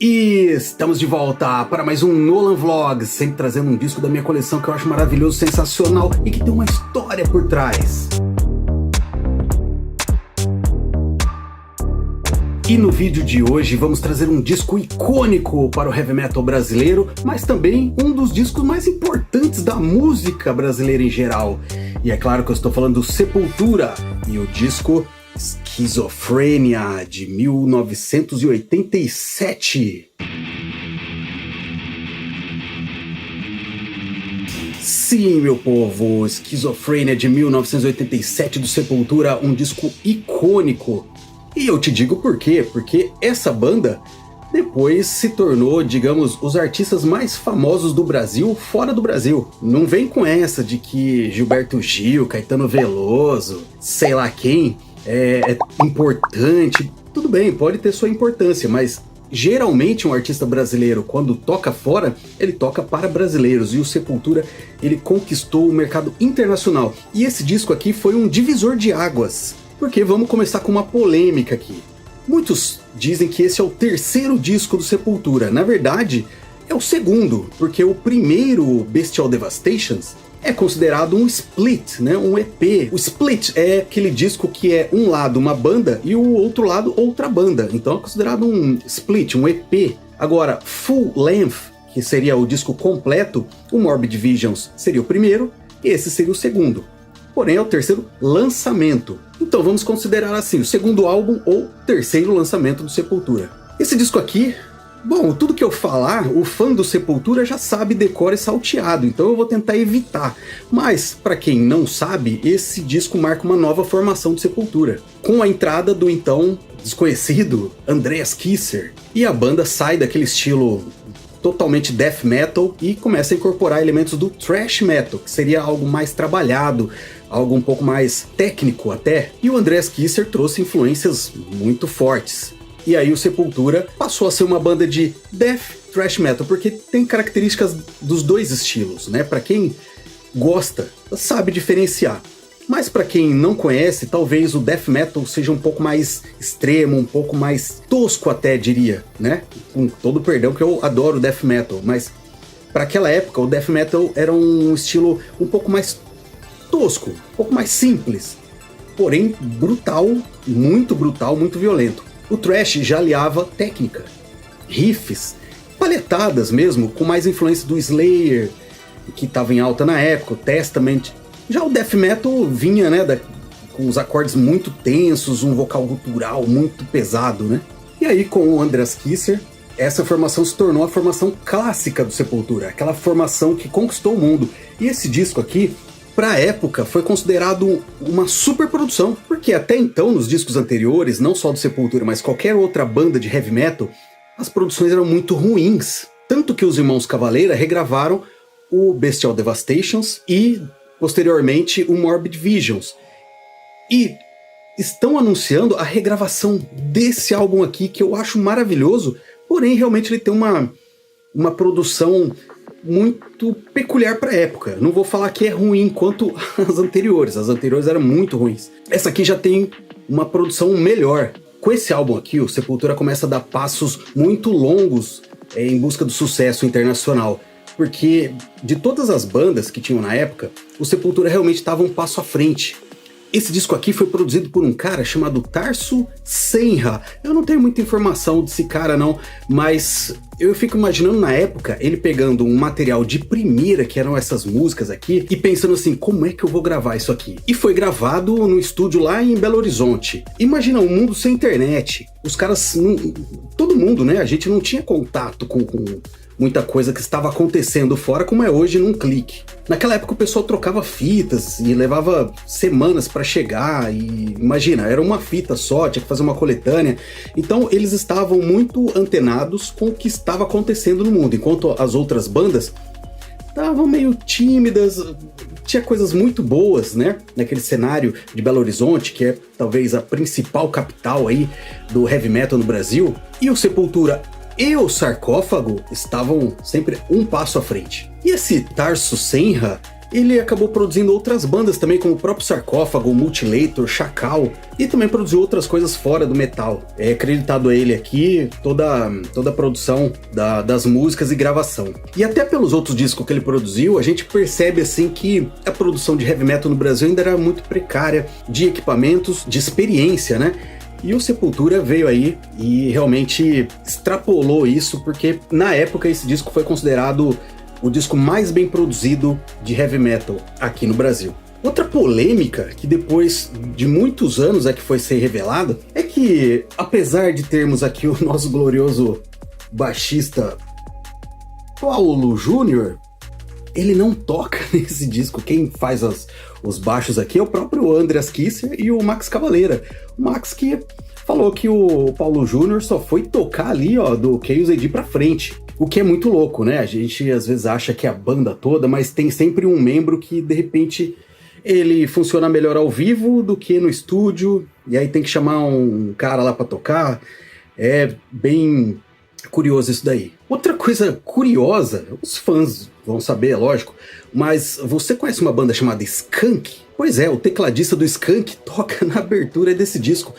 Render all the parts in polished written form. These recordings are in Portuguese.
E estamos de volta para mais um Nolan Vlogs, sempre trazendo um disco da minha coleção que eu acho maravilhoso, sensacional e que tem uma história por trás. E no vídeo de hoje vamos trazer um disco icônico para o heavy metal brasileiro, mas também um dos discos mais importantes da música brasileira em geral. E é claro que eu estou falando do Sepultura e o disco Esquizofrênia, de 1987. Sim, meu povo, Esquizofrênia de 1987 do Sepultura, um disco icônico. E eu te digo por quê, porque essa banda depois se tornou, digamos, os artistas mais famosos do Brasil fora do Brasil. Não vem com essa de que Gilberto Gil, Caetano Veloso, sei lá quem, é importante. Tudo bem, pode ter sua importância, mas geralmente um artista brasileiro, quando toca fora, ele toca para brasileiros, e o Sepultura, ele conquistou o mercado internacional. E esse disco aqui foi um divisor de águas, porque vamos começar com uma polêmica aqui. Muitos dizem que esse é o terceiro disco do Sepultura. Na verdade, é o segundo, porque o primeiro, Bestial Devastations, é considerado um split, né? Um EP. O split é aquele disco que é um lado uma banda e o outro lado outra banda. Então é considerado um split, um EP. Agora, full length, que seria o disco completo, o Morbid Visions seria o primeiro e esse seria o segundo. Porém é o terceiro lançamento. Então vamos considerar assim, o segundo álbum ou terceiro lançamento do Sepultura. Esse disco aqui, bom, tudo que eu falar, o fã do Sepultura já sabe, decora e salteado, então eu vou tentar evitar. Mas, para quem não sabe, esse disco marca uma nova formação do Sepultura, com a entrada do então desconhecido Andreas Kisser. E a banda sai daquele estilo totalmente death metal e começa a incorporar elementos do thrash metal, que seria algo mais trabalhado, algo um pouco mais técnico até. E o Andreas Kisser trouxe influências muito fortes. E aí o Sepultura passou a ser uma banda de death thrash metal, porque tem características dos dois estilos, né? Para quem gosta, sabe diferenciar. Mas para quem não conhece, talvez o death metal seja um pouco mais extremo, um pouco mais tosco até, diria, né? Com todo o perdão que eu adoro death metal, mas para aquela época o death metal era um estilo um pouco mais tosco, um pouco mais simples, porém brutal, muito violento. O thrash já aliava técnica, riffs, palhetadas mesmo, com mais influência do Slayer, que estava em alta na época, o Testament. Já o death metal vinha, né, com os acordes muito tensos, um vocal gutural muito pesado, né? E aí com o Andreas Kisser, essa formação se tornou a formação clássica do Sepultura, aquela formação que conquistou o mundo. E esse disco aqui, para a época, foi considerado uma superprodução, porque até então, nos discos anteriores, não só do Sepultura, mas qualquer outra banda de heavy metal, as produções eram muito ruins. Tanto que os irmãos Cavaleira regravaram o Bestial Devastations e posteriormente o Morbid Visions. E estão anunciando a regravação desse álbum aqui, que eu acho maravilhoso, porém realmente ele tem uma produção muito peculiar para a época. Não vou falar que é ruim quanto as anteriores eram muito ruins. Essa aqui já tem uma produção melhor. Com esse álbum aqui, o Sepultura começa a dar passos muito longos em busca do sucesso internacional. Porque de todas as bandas que tinham na época, o Sepultura realmente estava um passo à frente. Esse disco aqui foi produzido por um cara chamado Tarso Senra. Eu não tenho muita informação desse cara não, mas eu fico imaginando na época ele pegando um material de primeira, que eram essas músicas aqui, e pensando assim, como é que eu vou gravar isso aqui? E foi gravado no estúdio lá em Belo Horizonte. Imagina um mundo sem internet. Os caras, todo mundo, né? A gente não tinha contato com muita coisa que estava acontecendo fora, como é hoje num clique. Naquela época o pessoal trocava fitas e levava semanas para chegar, e imagina, era uma fita só, tinha que fazer uma coletânea. Então eles estavam muito antenados com o que estava acontecendo no mundo, enquanto as outras bandas estavam meio tímidas. Tinha coisas muito boas, né, naquele cenário de Belo Horizonte, que é talvez a principal capital aí do heavy metal no Brasil, e o Sepultura e o Sarcófago estavam sempre um passo à frente. E esse Tarso Senra ele acabou produzindo outras bandas também, como o próprio Sarcófago, Mutilator, Chacal, e também produziu outras coisas fora do metal. É acreditado a ele aqui toda a produção das músicas e gravação. E até pelos outros discos que ele produziu, a gente percebe assim que a produção de heavy metal no Brasil ainda era muito precária, de equipamentos, de experiência, né? E o Sepultura veio aí e realmente extrapolou isso, porque na época esse disco foi considerado o disco mais bem produzido de heavy metal aqui no Brasil. Outra polêmica, que depois de muitos anos é que foi ser revelada, é que, apesar de termos aqui o nosso glorioso baixista Paulo Júnior, ele não toca nesse disco. Quem faz os baixos aqui é o próprio Andreas Kisser e o Max Cavalera. O Max que falou que o Paulo Júnior só foi tocar ali, ó, do Chaos AD pra frente. O que é muito louco, né? A gente às vezes acha que é a banda toda, mas tem sempre um membro que, de repente, ele funciona melhor ao vivo do que no estúdio, e aí tem que chamar um cara lá pra tocar. É bem curioso isso daí. Outra coisa curiosa, os fãs vão saber, é lógico, mas você conhece uma banda chamada Skunk? Pois é, o tecladista do Skunk toca na abertura desse disco.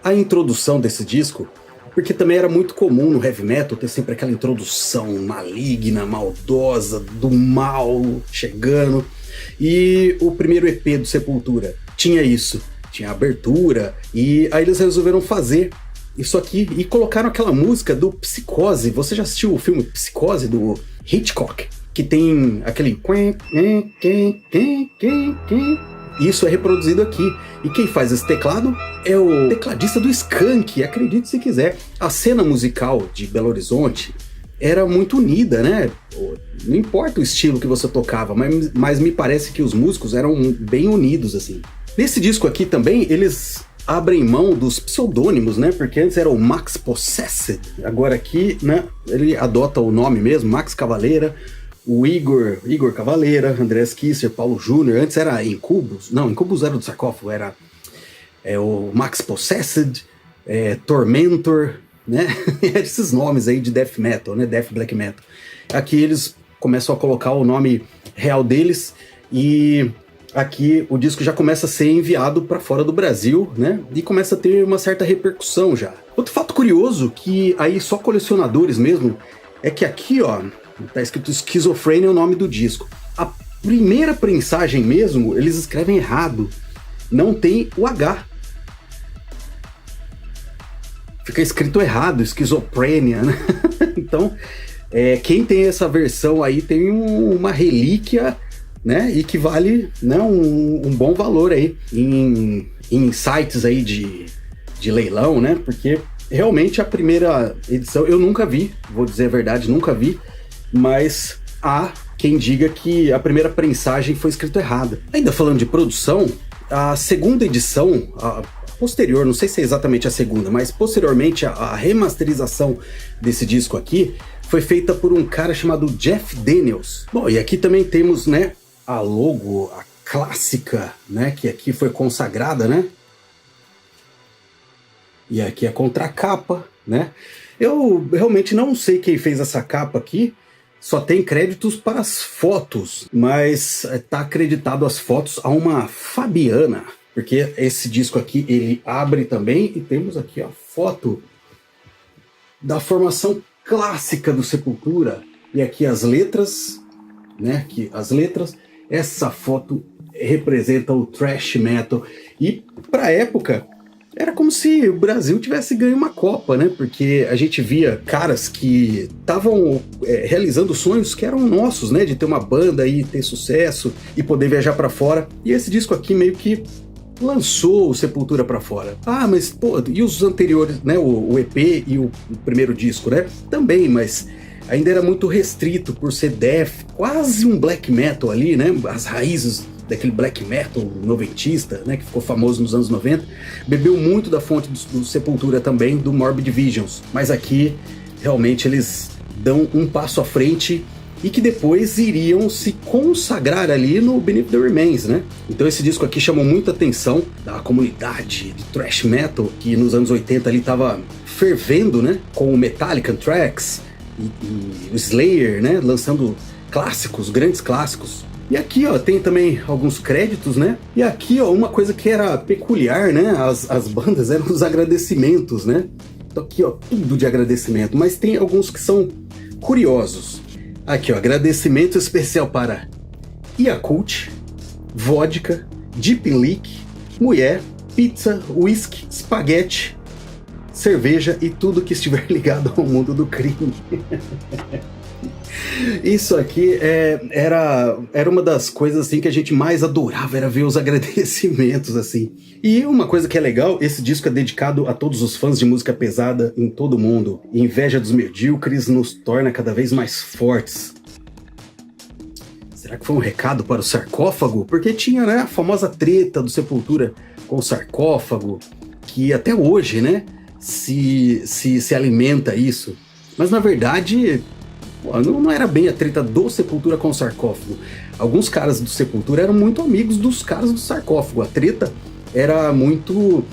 A introdução desse disco, porque também era muito comum no heavy metal ter sempre aquela introdução maligna, maldosa, do mal chegando. E o primeiro EP do Sepultura tinha isso, tinha abertura, e aí eles resolveram fazer isso aqui e colocaram aquela música do Psicose. Você já assistiu o filme Psicose do Hitchcock? Que tem aquele... Isso é reproduzido aqui. E quem faz esse teclado é o tecladista do Skunk, acredite se quiser. A cena musical de Belo Horizonte era muito unida, né? Não importa o estilo que você tocava, mas me parece que os músicos eram bem unidos, assim. Nesse disco aqui também, eles abrem mão dos pseudônimos, né? Porque antes era o Max Possessed. Agora aqui, né, ele adota o nome mesmo, Max Cavalera. O Igor Cavalera, Andreas Kisser, Paulo Júnior, antes era Incubus, não, Incubus era do Sarcófago, era o Max Possessed, Tormentor, né, esses nomes aí de death metal, né, death black metal. Aqui eles começam a colocar o nome real deles e aqui o disco já começa a ser enviado para fora do Brasil, né, e começa a ter uma certa repercussão já. Outro fato curioso, que aí só colecionadores mesmo, é que aqui, ó, tá escrito Schizophrenia é o nome do disco. A primeira prensagem mesmo, eles escrevem errado. Não tem o H. Fica escrito errado, Schizophrenia, né? Então, quem tem essa versão aí tem uma relíquia, né? E que vale, né, um bom valor aí em sites aí de leilão, né? Porque realmente a primeira edição eu nunca vi, vou dizer a verdade, nunca vi. Mas há quem diga que a primeira prensagem foi escrita errada. Ainda falando de produção, a segunda edição, a posterior, não sei se é exatamente a segunda, mas posteriormente a remasterização desse disco aqui foi feita por um cara chamado Jeff Daniels. Bom, e aqui também temos, né, a logo, a clássica, né, que aqui foi consagrada, né? E aqui a contracapa, né? Eu realmente não sei quem fez essa capa aqui. Só tem créditos para as fotos, mas tá acreditado as fotos a uma Fabiana, porque esse disco aqui ele abre também e temos aqui a foto da formação clássica do Sepultura. E aqui as letras, né? Aqui as letras. Essa foto representa o thrash metal e para a época era como se o Brasil tivesse ganho uma Copa, né? Porque a gente via caras que estavam realizando sonhos que eram nossos, né? De ter uma banda e ter sucesso e poder viajar pra fora. E esse disco aqui meio que lançou o Sepultura pra fora. Ah, mas pô, e os anteriores, né? O EP e o primeiro disco, né? Também, mas ainda era muito restrito por ser death, quase um black metal ali, né? As raízes daquele black metal noventista, né, que ficou famoso nos anos 90, bebeu muito da fonte do Sepultura também, do Morbid Visions, mas aqui realmente eles dão um passo à frente e que depois iriam se consagrar ali no Beneath the Remains, né? Então esse disco aqui chamou muita atenção da comunidade de thrash metal, que nos anos 80 ali tava fervendo, né, com o Metallica, Anthrax e o Slayer, né, lançando clássicos, grandes clássicos. E aqui, ó, tem também alguns créditos, né? E aqui, ó, uma coisa que era peculiar, né? As bandas eram os agradecimentos, né? Então aqui, ó, tudo de agradecimento, mas tem alguns que são curiosos. Aqui, ó, agradecimento especial para Yakult, vodka, Deep Leak, mulher, pizza, whisky, espaguete, cerveja e tudo que estiver ligado ao mundo do crime. Isso aqui era uma das coisas assim que a gente mais adorava, era ver os agradecimentos assim. E uma coisa que é legal, esse disco é dedicado a todos os fãs de música pesada em todo o mundo. Inveja dos medíocres nos torna cada vez mais fortes. Será que foi um recado para o sarcófago? Porque tinha, né, a famosa treta do Sepultura com o sarcófago, que até hoje, né, se alimenta isso. Mas na verdade, não era bem a treta do Sepultura com o sarcófago. Alguns caras do Sepultura eram muito amigos dos caras do sarcófago. A treta era muito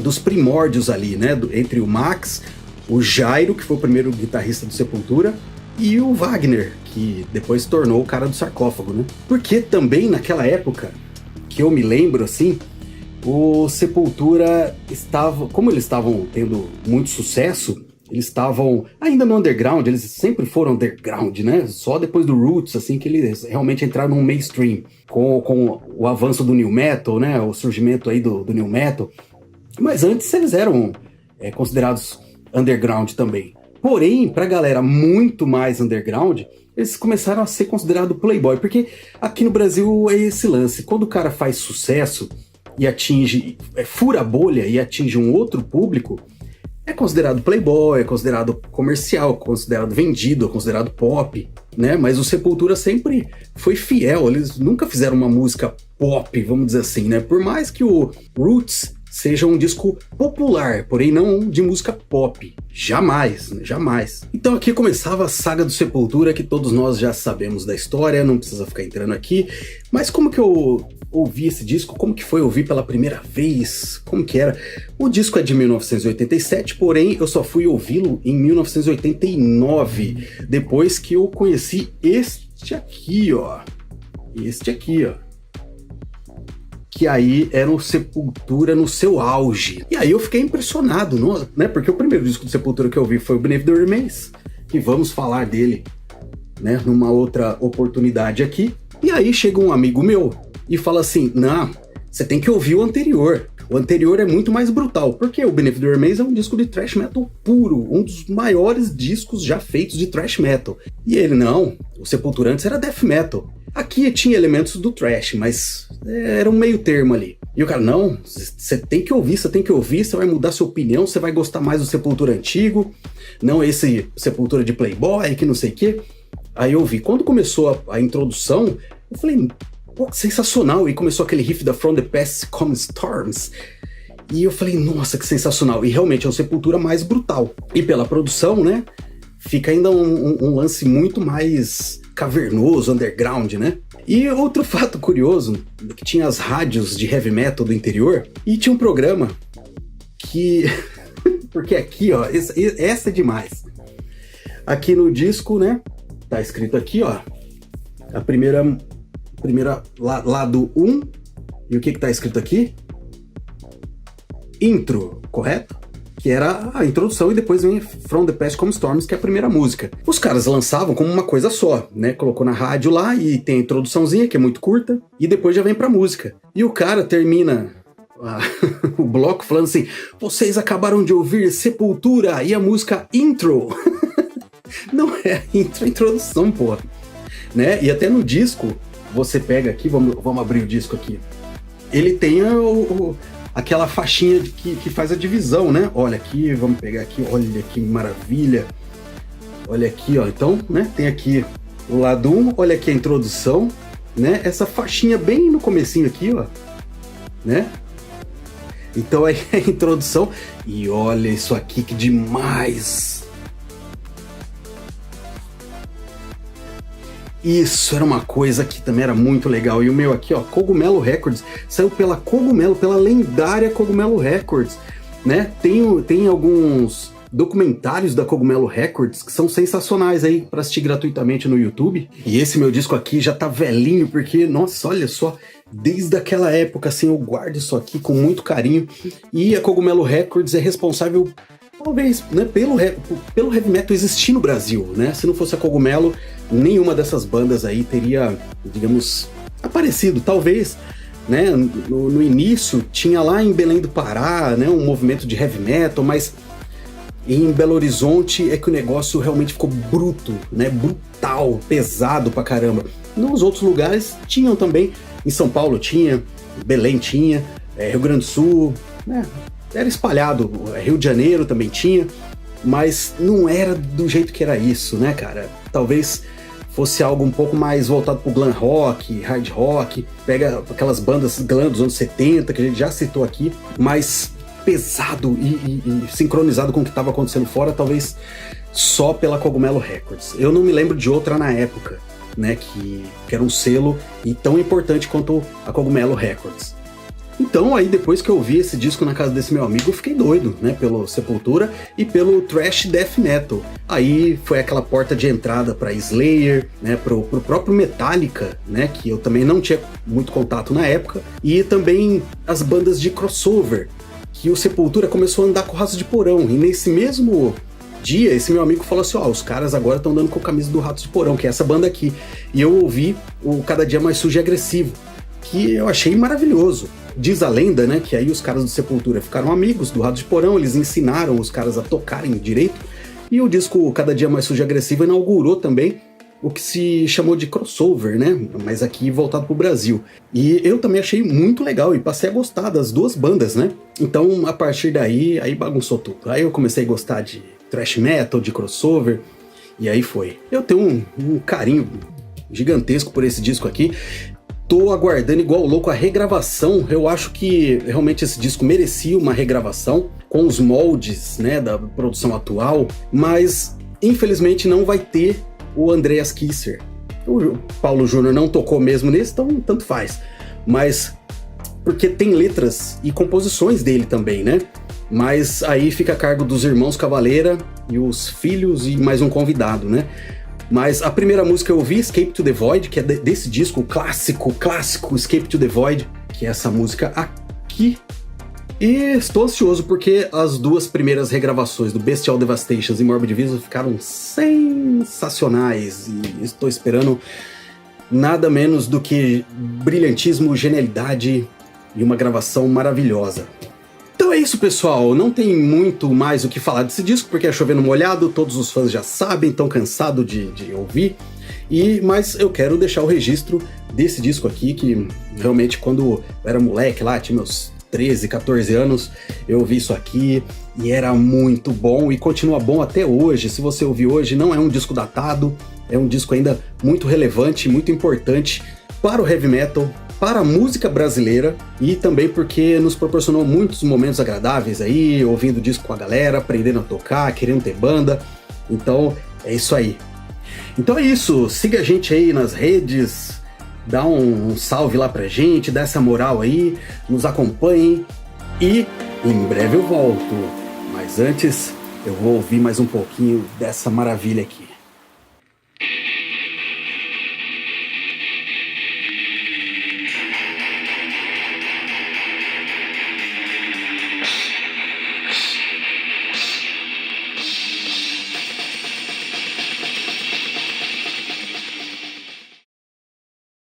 dos primórdios ali, né? Entre o Max, o Jairo, que foi o primeiro guitarrista do Sepultura, e o Wagner, que depois se tornou o cara do sarcófago, né? Porque também naquela época, que eu me lembro assim, o Sepultura estava, como eles estavam tendo muito sucesso, eles estavam ainda no underground, eles sempre foram underground, né? Só depois do Roots, assim, que eles realmente entraram no mainstream, com o avanço do New Metal, né? O surgimento aí do New Metal. Mas antes eles eram considerados underground também. Porém, pra galera muito mais underground, eles começaram a ser considerados playboy, porque aqui no Brasil é esse lance, quando o cara faz sucesso e atinge, fura a bolha e atinge um outro público, é considerado playboy, é considerado comercial, considerado vendido, é considerado pop, né? Mas o Sepultura sempre foi fiel, eles nunca fizeram uma música pop, vamos dizer assim, né? Por mais que o Roots seja um disco popular, porém não de música pop. Jamais, né? Jamais. Então aqui começava a saga do Sepultura, que todos nós já sabemos da história, não precisa ficar entrando aqui. Mas como que eu ouvi esse disco? Como que foi ouvir pela primeira vez? Como que era? O disco é de 1987, porém eu só fui ouvi-lo em 1989, depois que eu conheci este aqui, ó. Este aqui, ó. Que aí era o Sepultura no seu auge. E aí eu fiquei impressionado, né? Porque o primeiro disco do Sepultura que eu ouvi foi o Beneath the Remains, que vamos falar dele, né, numa outra oportunidade aqui. E aí chega um amigo meu e fala assim, não, você tem que ouvir o anterior. O anterior é muito mais brutal, porque o Beneath the Remains é um disco de thrash metal puro, um dos maiores discos já feitos de thrash metal. E ele, não, o Sepultura antes era death metal. Aqui tinha elementos do thrash, mas era um meio termo ali. E o cara, não, você tem que ouvir, você vai mudar sua opinião, você vai gostar mais do Sepultura antigo, não esse Sepultura de playboy, que não sei o quê. Aí eu ouvi. Quando começou a introdução, eu falei, pô, sensacional. E começou aquele riff da From the Past Come Storms. E eu falei, nossa, que sensacional. E realmente é uma Sepultura mais brutal. E pela produção, né, fica ainda um lance muito mais cavernoso, underground, né? E outro fato curioso, que tinha as rádios de heavy metal do interior, e tinha um programa que... Porque aqui, ó, essa é demais. Aqui no disco, né, tá escrito aqui, ó, a primeira lado 1, e o que tá escrito aqui? Intro, correto? Que era a introdução, e depois vem From the Past Come Storms, que é a primeira música. Os caras lançavam como uma coisa só, né? Colocou na rádio lá e tem a introduçãozinha, que é muito curta, e depois já vem pra música. E o cara termina o bloco falando assim, vocês acabaram de ouvir Sepultura e a música Intro. Não é intro, é introdução, porra. Né? E até no disco, você pega aqui, vamos abrir o disco aqui, ele tem aquela faixinha que faz a divisão, né? Olha aqui, vamos pegar aqui, olha que maravilha. Olha aqui, ó. Então, né? Tem aqui o lado 1, olha aqui a introdução, né? Essa faixinha bem no comecinho aqui, ó. Né? Então aí é a introdução. E olha isso aqui, que demais! Isso era uma coisa que também era muito legal. E o meu aqui, ó, Cogumelo Records, saiu pela lendária Cogumelo Records, né? Tem alguns documentários da Cogumelo Records que são sensacionais aí para assistir gratuitamente no YouTube. E esse meu disco aqui já tá velhinho porque, nossa, olha só, desde aquela época assim eu guardo isso aqui com muito carinho. E a Cogumelo Records é responsável, talvez, né, pelo heavy metal existir no Brasil, né? Se não fosse a Cogumelo, nenhuma dessas bandas aí teria, digamos, aparecido. Talvez, né, no início tinha lá em Belém do Pará, né, um movimento de heavy metal, mas em Belo Horizonte é que o negócio realmente ficou bruto, né, brutal, pesado pra caramba. Nos outros lugares tinham também, em São Paulo tinha, Belém tinha, Rio Grande do Sul, né, era espalhado, Rio de Janeiro também tinha, mas não era do jeito que era isso, né, cara? Talvez fosse algo um pouco mais voltado pro glam rock, hard rock, pega aquelas bandas glam dos anos 70, que a gente já citou aqui, mas pesado e sincronizado com o que estava acontecendo fora, talvez só pela Cogumelo Records. Eu não me lembro de outra na época, né, que era um selo e tão importante quanto a Cogumelo Records. Então aí depois que eu ouvi esse disco na casa desse meu amigo, eu fiquei doido, né, pelo Sepultura e pelo thrash death metal. Aí foi aquela porta de entrada para Slayer, né, pro próprio Metallica, né, que eu também não tinha muito contato na época, e também as bandas de crossover, que o Sepultura começou a andar com Ratos de Porão, e nesse mesmo dia, esse meu amigo falou assim, ó, os caras agora estão andando com a camisa do Ratos de Porão, que é essa banda aqui, e eu ouvi o Cada Dia Mais Sujo e Agressivo, que eu achei maravilhoso. Diz a lenda, né, que aí os caras do Sepultura ficaram amigos do Ratos de Porão, eles ensinaram os caras a tocarem direito, e o disco Cada Dia Mais Sujo e Agressivo inaugurou também o que se chamou de crossover, né, mas aqui voltado pro Brasil. E eu também achei muito legal e passei a gostar das duas bandas, né. Então, a partir daí, aí bagunçou tudo. Aí eu comecei a gostar de thrash metal, de crossover, e aí foi. Eu tenho um carinho gigantesco por esse disco aqui. Tô aguardando igual louco a regravação. Eu acho que realmente esse disco merecia uma regravação com os moldes, né, da produção atual, mas infelizmente não vai ter o Andreas Kisser. O Paulo Júnior não tocou mesmo nesse, então tanto faz. Mas porque tem letras e composições dele também, né? Mas aí fica a cargo dos irmãos Cavaleira e os filhos e mais um convidado, né? Mas a primeira música eu ouvi, Escape to the Void, que é desse disco clássico Escape to the Void, que é essa música aqui. E estou ansioso porque as duas primeiras regravações do Bestial Devastations e Morbid Vision ficaram sensacionais e estou esperando nada menos do que brilhantismo, genialidade e uma gravação maravilhosa. Então é isso, pessoal, não tem muito mais o que falar desse disco, porque é chovendo molhado, todos os fãs já sabem, estão cansados de ouvir, mas eu quero deixar o registro desse disco aqui, que realmente quando eu era moleque lá, tinha meus 13, 14 anos, eu ouvi isso aqui e era muito bom e continua bom até hoje. Se você ouvir hoje, não é um disco datado, é um disco ainda muito relevante, muito importante para o heavy metal, para a música brasileira e também porque nos proporcionou muitos momentos agradáveis aí, ouvindo o disco com a galera, aprendendo a tocar, querendo ter banda. Então é isso aí. Então é isso, siga a gente aí nas redes, dá um salve lá pra gente, dá essa moral aí, nos acompanhem e em breve eu volto. Mas antes eu vou ouvir mais um pouquinho dessa maravilha aqui.